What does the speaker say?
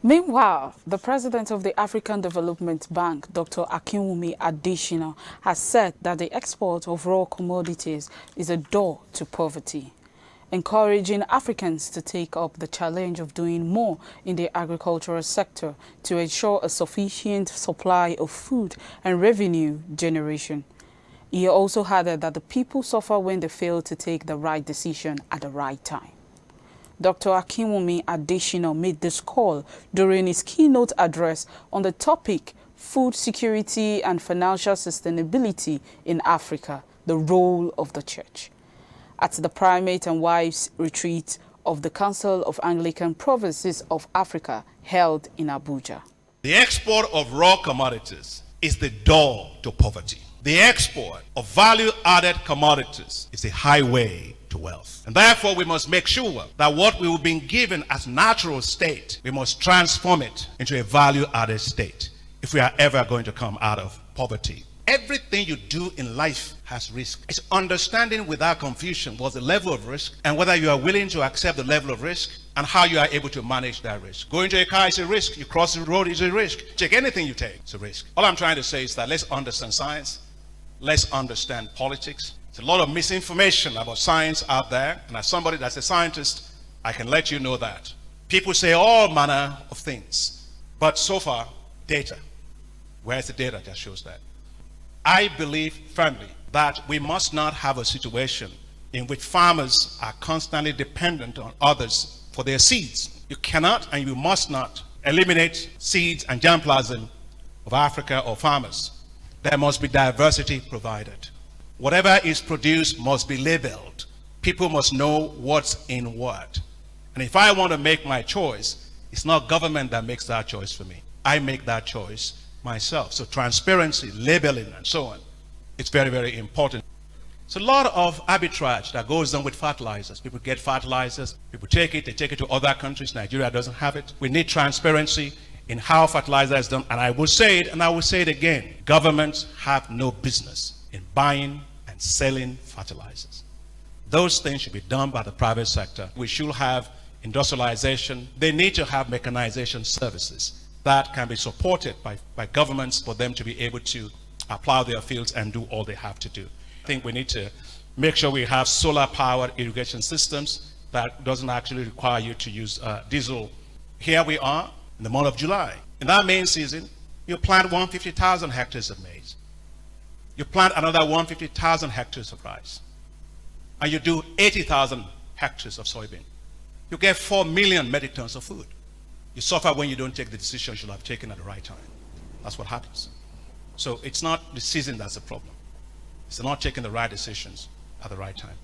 Meanwhile, the president of the African Development Bank, Dr. Akinwumi Adesina, has said that the export of raw commodities is a door to poverty, encouraging Africans to take up the challenge of doing more in the agricultural sector to ensure a sufficient supply of food and revenue generation. He also added that the people suffer when they fail to take the right decision at the right time. Dr. Akinwumi Adesina made this call during his keynote address on the topic Food Security and Financial Sustainability in Africa, the Role of the Church, at the Primate and Wives Retreat of the Council of Anglican Provinces of Africa held in Abuja. The export of raw commodities is the door to poverty. The export of value-added commodities is the highway to wealth. And therefore, we must make sure that what we've been given as natural state, we must transform it into a value-added state if we are ever going to come out of poverty. Everything you do in life has risk. It's understanding without confusion what's the level of risk and whether you are willing to accept the level of risk and how you are able to manage that risk. Going to a car is a risk. You cross the road is a risk. Take anything you take, it's a risk. All I'm trying to say is that let's understand science. Let's understand politics. There's a lot of misinformation about science out there, and as somebody that's a scientist, I can let you know that. People say all manner of things, but so far, data. Where's the data that shows that? I believe firmly that we must not have a situation in which farmers are constantly dependent on others for their seeds. You cannot and you must not eliminate seeds and germplasm of Africa or farmers. There must be diversity provided. Whatever is produced must be labeled. People must know what's in what. And if I want to make my choice, it's not government that makes that choice for me. I make that choice myself. So transparency, labeling, and so on, it's very, very important. It's a lot of arbitrage that goes on with fertilizers. People get fertilizers, people take it, they take it to other countries. Nigeria doesn't have it. We need transparency in how fertilizer is done. And I will say it, and I will say it again. Governments have no business in buying and selling fertilizers. Those things should be done by the private sector. We should have industrialization. They need to have mechanization services that can be supported by governments for them to be able to plow their fields and do all they have to do. I think we need to make sure we have solar-powered irrigation systems that doesn't actually require you to use diesel. Here we are in the month of July. In that main season, you plant 150,000 hectares of maize. You plant another 150,000 hectares of rice. And you do 80,000 hectares of soybean. You get 4 million metric tons of food. You suffer when you don't take the decision you should have taken at the right time. That's what happens. So it's not the season that's the problem. It's not taking the right decisions at the right time.